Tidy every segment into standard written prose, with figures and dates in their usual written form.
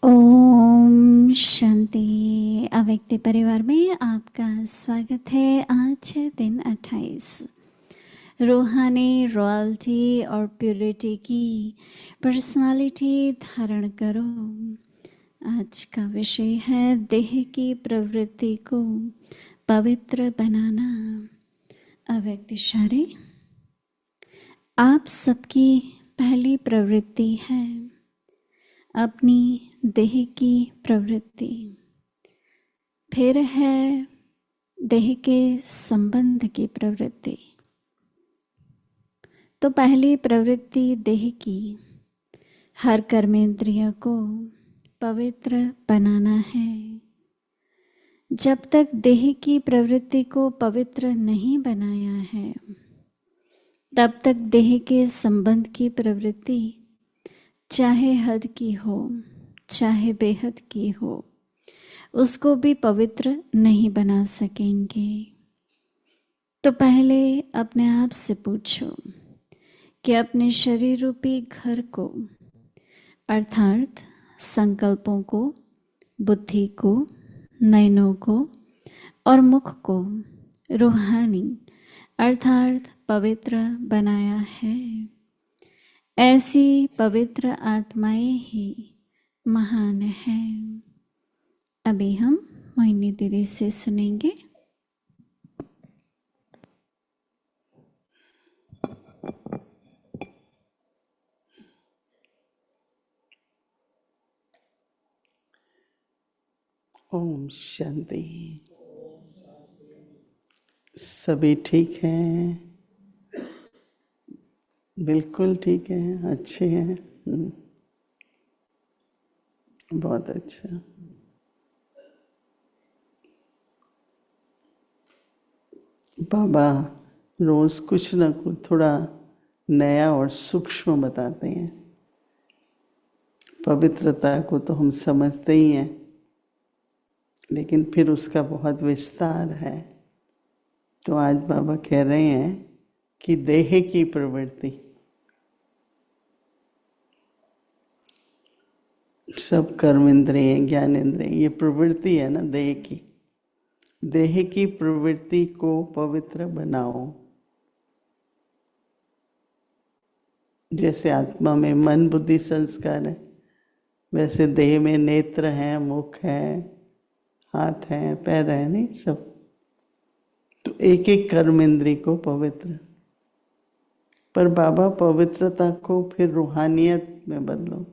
ओम शांति। अव्यक्त परिवार में आपका स्वागत है। आज है दिन 28। रूहानी रॉयल्टी और प्योरिटी की पर्सनालिटी धारण करो। आज का विषय है देह की प्रवृत्ति को पवित्र बनाना। अव्यक्त इशारे। आप सबकी पहली प्रवृत्ति है अपनी देह की प्रवृत्ति, फिर है देह के संबंध की प्रवृत्ति। तो पहली प्रवृत्ति देह की, हर कर्मेंद्रिय को पवित्र बनाना है। जब तक देह की प्रवृत्ति को पवित्र नहीं बनाया है, तब तक देह के संबंध की प्रवृत्ति चाहे हद की हो चाहे बेहद की हो, उसको भी पवित्र नहीं बना सकेंगे। तो पहले अपने आप से पूछो कि अपने शरीर रूपी घर को, अर्थात संकल्पों को, बुद्धि को, नयनों को और मुख को रूहानी अर्थात पवित्र बनाया है। ऐसी पवित्र आत्माएं ही महान हैं। अभी हम मोहिनी दीदी से सुनेंगे। ओम शांति। सभी ठीक हैं? बिल्कुल ठीक है, अच्छे हैं। बहुत अच्छा। बाबा रोज कुछ न कुछ थोड़ा नया और सूक्ष्म बताते हैं। पवित्रता को तो हम समझते ही हैं, लेकिन फिर उसका बहुत विस्तार है। तो आज बाबा कह रहे हैं कि देह की प्रवृत्ति, सब कर्म इंद्रिय ज्ञान इंद्रिय, ये प्रवृत्ति है ना देह की। देह की प्रवृत्ति को पवित्र बनाओ। जैसे आत्मा में मन बुद्धि संस्कार है, वैसे देह में नेत्र हैं, मुख है, हाथ है, पैर है, नहीं सब। तो एक एक कर्म इंद्रिय को पवित्र। पर बाबा पवित्रता को फिर रूहानियत में बदलो।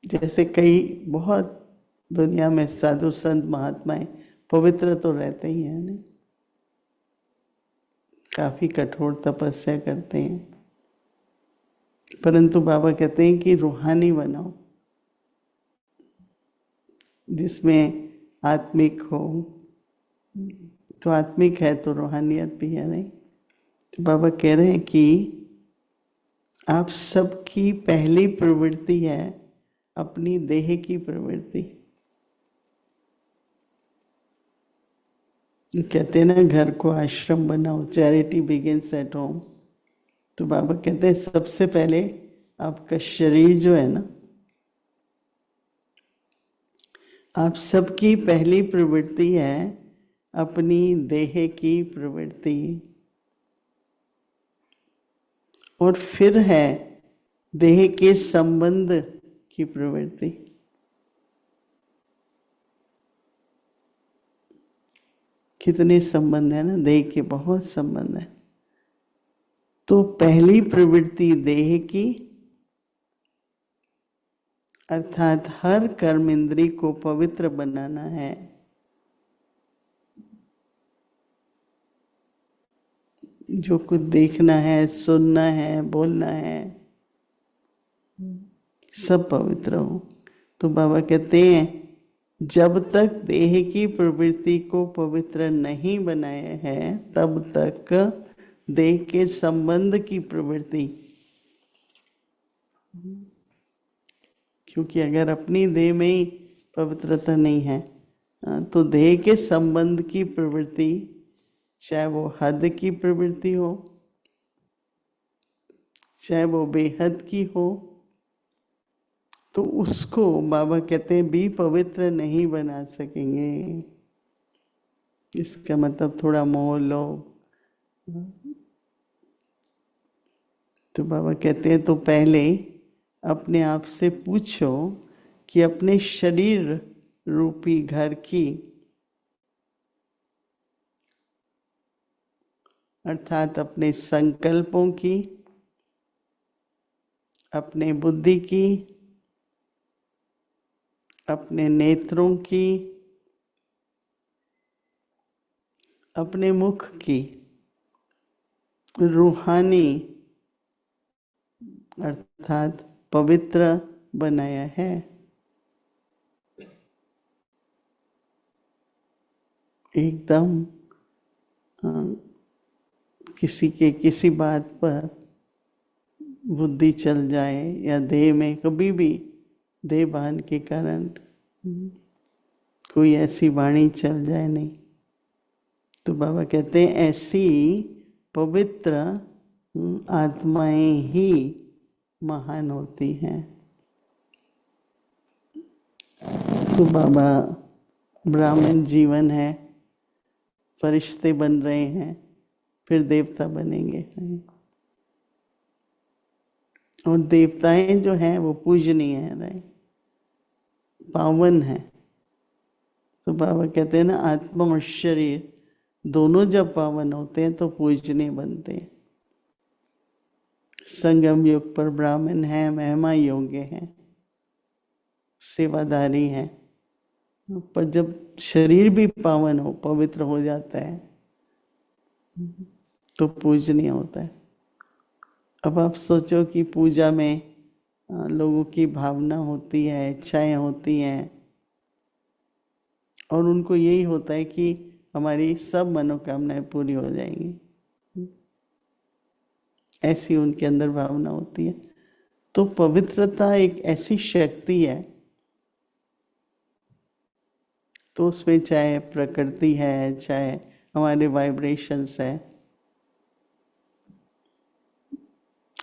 जैसे कई बहुत दुनिया में साधु संत महात्माएं पवित्र तो रहते ही हैं, नहीं? काफी कठोर तपस्या करते हैं, परंतु बाबा कहते हैं कि रूहानी बनाओ, जिसमें आत्मिक हो। तो आत्मिक है तो रूहानियत भी है, नहीं? तो बाबा कह रहे हैं कि आप सबकी पहली प्रवृत्ति है अपनी देह की प्रवृत्ति। कहते हैं ना, घर को आश्रम बनाओ, चैरिटी बिगिंस एट होम। तो बाबा कहते हैं सबसे पहले आपका शरीर जो है ना, आप सबकी पहली प्रवृत्ति है अपनी देह की प्रवृत्ति, और फिर है देह के संबंध की प्रवृत्ति। कितने संबंध है ना, देह के बहुत संबंध है। तो पहली प्रवृत्ति देह की, अर्थात हर कर्म इंद्रिय को पवित्र बनाना है। जो कुछ देखना है, सुनना है, बोलना है, सब पवित्र हो। तो बाबा कहते हैं जब तक देह की प्रवृत्ति को पवित्र नहीं बनाया है, तब तक देह के संबंध की प्रवृत्ति, क्योंकि अगर अपनी देह में ही पवित्रता नहीं है, तो देह के संबंध की प्रवृत्ति, चाहे वो हद की प्रवृत्ति हो, चाहे वो बेहद की हो, तो उसको बाबा कहते हैं भी पवित्र नहीं बना सकेंगे। इसका मतलब थोड़ा मोह लो। तो बाबा कहते हैं तो पहले अपने आप से पूछो कि अपने शरीर रूपी घर की, अर्थात अपने संकल्पों की, अपने बुद्धि की, अपने नेत्रों की, अपने मुख की रूहानी अर्थात पवित्र बनाया है। एकदम किसी के किसी बात पर बुद्धि चल जाए या देह में कभी भी देह भान के कारण कोई ऐसी वाणी चल जाए नहीं, तो बाबा कहते हैं ऐसी पवित्र आत्माएं ही महान होती हैं। तो बाबा ब्राह्मण जीवन है, फरिश्ते बन रहे हैं, फिर देवता बनेंगे, और देवताएं जो हैं वो पूजनीय हैं, पावन हैं। तो बाबा कहते हैं ना, आत्मा और शरीर दोनों जब पावन होते हैं तो पूजनीय बनते हैं। संगम युग पर ब्राह्मण हैं, महिमा योग्य हैं, सेवादारी हैं, पर जब शरीर भी पावन हो, पवित्र हो जाता है तो पूजनीय होता है। अब आप सोचो कि पूजा में लोगों की भावना होती है, इच्छाएं होती हैं, और उनको यही होता है कि हमारी सब मनोकामनाएं पूरी हो जाएंगी, ऐसी उनके अंदर भावना होती है। तो पवित्रता एक ऐसी शक्ति है, तो उसमें चाहे प्रकृति है, चाहे हमारे वाइब्रेशंस है।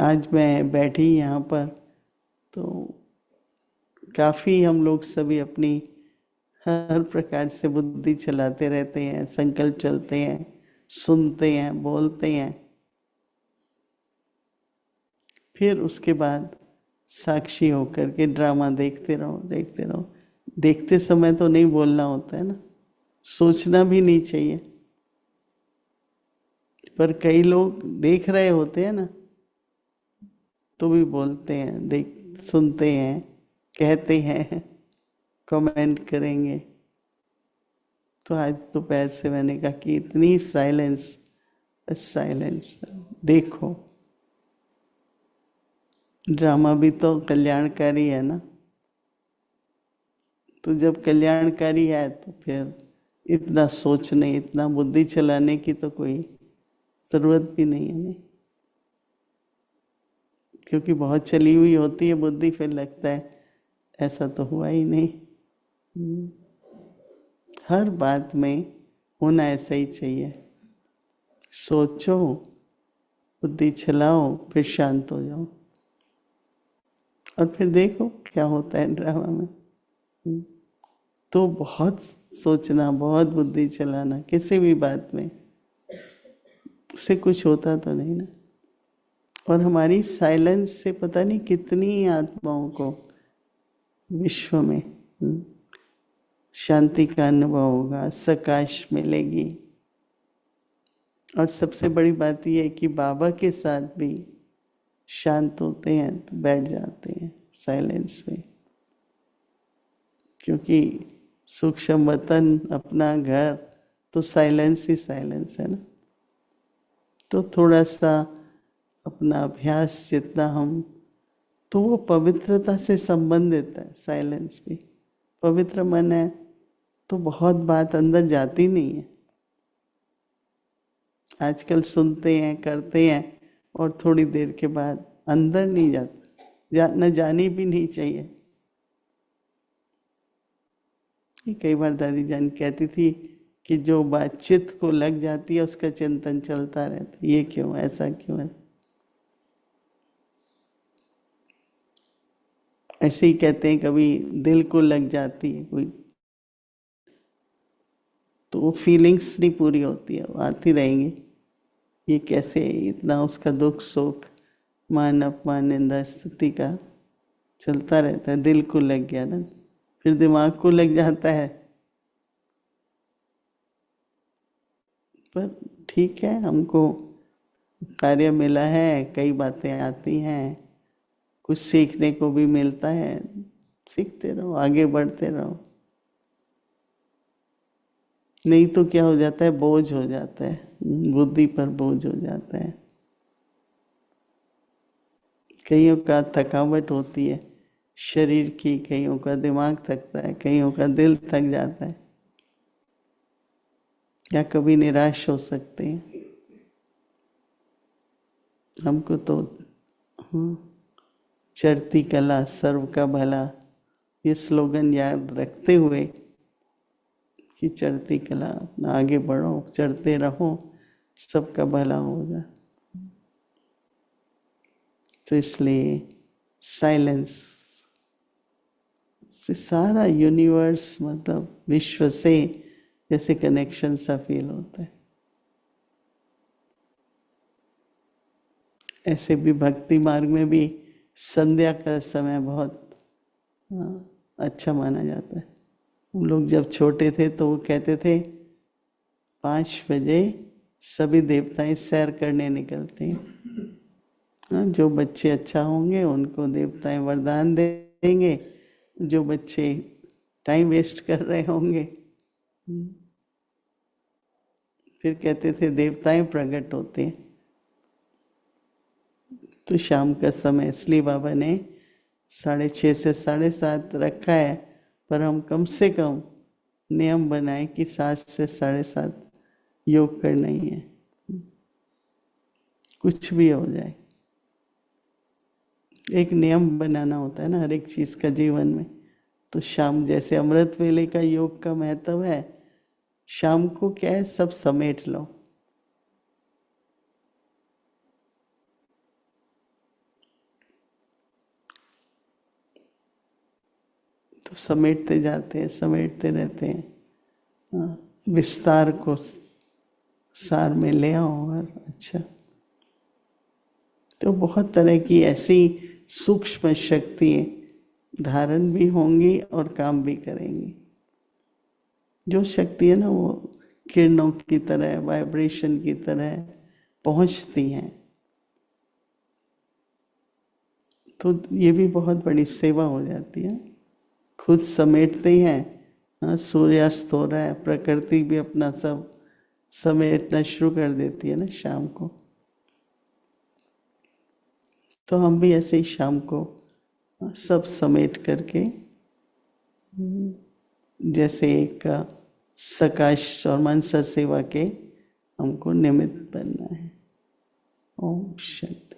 आज मैं बैठी यहाँ पर तो काफ़ी हम लोग सभी अपनी हर प्रकार से बुद्धि चलाते रहते हैं, संकल्प चलते हैं, सुनते हैं, बोलते हैं, फिर उसके बाद साक्षी होकर के ड्रामा देखते रहो। देखते समय तो नहीं बोलना होता है ना, सोचना भी नहीं चाहिए, पर कई लोग देख रहे होते हैं ना तो भी बोलते हैं, सुनते हैं, कहते हैं, कमेंट करेंगे। तो आज दोपहर से मैंने कहा कि इतनी साइलेंस देखो, ड्रामा भी तो कल्याणकारी है ना। तो जब कल्याणकारी है तो फिर इतना सोचने, इतना बुद्धि चलाने की तो कोई जरूरत भी नहीं है, नहीं, क्योंकि बहुत चली हुई होती है बुद्धि, फिर लगता है ऐसा तो हुआ ही नहीं। हर बात में होना ऐसा ही चाहिए, सोचो, बुद्धि चलाओ, फिर शांत हो जाओ, और फिर देखो क्या होता है ड्रामा में। तो बहुत सोचना, बहुत बुद्धि चलाना किसी भी बात में, उससे कुछ होता तो नहीं ना। और हमारी साइलेंस से पता नहीं कितनी आत्माओं को विश्व में शांति का अनुभव होगा, सकाश मिलेगी। और सबसे बड़ी बात यह है कि बाबा के साथ भी शांत होते हैं तो बैठ जाते हैं साइलेंस में, क्योंकि सूक्ष्म वतन, अपना घर, तो साइलेंस ही साइलेंस है ना। तो थोड़ा सा अपना अभ्यास जितना हम, तो वो पवित्रता से संबंधित है। साइलेंस भी पवित्र मन है तो बहुत बात अंदर जाती नहीं है। आजकल सुनते हैं, करते हैं, और थोड़ी देर के बाद अंदर नहीं जाता, न जानी भी नहीं चाहिए। कई बार दादी जान कहती थी कि जो बात चित्त को लग जाती है उसका चिंतन चलता रहता है, ये क्यों, ऐसा क्यों है। ऐसे ही कहते हैं कभी दिल को लग जाती है कोई, तो वो फीलिंग्स नहीं पूरी होती है, वो आती रहेंगी। ये कैसे इतना उसका दुख सुख मान अपमान निंदा स्तुति का चलता रहता है। दिल को लग गया ना, फिर दिमाग को लग जाता है। पर ठीक है, हमको कार्य मिला है, कई बातें आती हैं, कुछ सीखने को भी मिलता है। सीखते रहो, आगे बढ़ते रहो। नहीं तो क्या हो जाता है, बोझ हो जाता है, बुद्धि पर बोझ हो जाता है। कईयों का थकावट होती है शरीर की, कईयों का दिमाग थकता है, कईयों का दिल थक जाता है, या कभी निराश हो सकते हैं। हमको तो चढ़ती कला सर्व का भला, ये स्लोगन याद रखते हुए कि चढ़ती कला, अपना आगे बढ़ो, चढ़ते रहो, सबका भला होगा। तो इसलिए साइलेंस से सारा यूनिवर्स, मतलब विश्व से जैसे कनेक्शन सा फील होता है। ऐसे भी भक्ति मार्ग में भी संध्या का समय बहुत अच्छा माना जाता है। हम लोग जब छोटे थे तो वो कहते थे 5 बजे सभी देवताएं सैर करने निकलते हैं। जो बच्चे अच्छा होंगे उनको देवताएं वरदान देंगे, जो बच्चे टाइम वेस्ट कर रहे होंगे फिर कहते थे देवताएं प्रकट होते हैं। तो शाम का समय इसलिए बाबा ने 6:30 से 7:30 रखा है, पर हम कम से कम नियम बनाए कि 7 से 7:30 योग करना ही है, कुछ भी हो जाए। एक नियम बनाना होता है ना हर एक चीज का जीवन में। तो शाम जैसे अमृत वेले का योग का महत्व है, शाम को क्या है, सब समेट लो। तो समेटते जाते हैं, समेटते रहते हैं, विस्तार को सार में ले आओ। और अच्छा, तो बहुत तरह की ऐसी सूक्ष्म शक्तियाँ धारण भी होंगी और काम भी करेंगी। जो शक्ति है ना वो किरणों की तरह, वाइब्रेशन की तरह पहुंचती हैं। तो ये भी बहुत बड़ी सेवा हो जाती है। खुद समेटते हैं, सूर्यास्त हो रहा है, प्रकृति भी अपना सब समेटना शुरू कर देती है ना शाम को। तो हम भी ऐसे ही शाम को सब समेट करके जैसे एक सकाश और मनसा सेवा के हमको निमित्त बनना है। ओम शांति।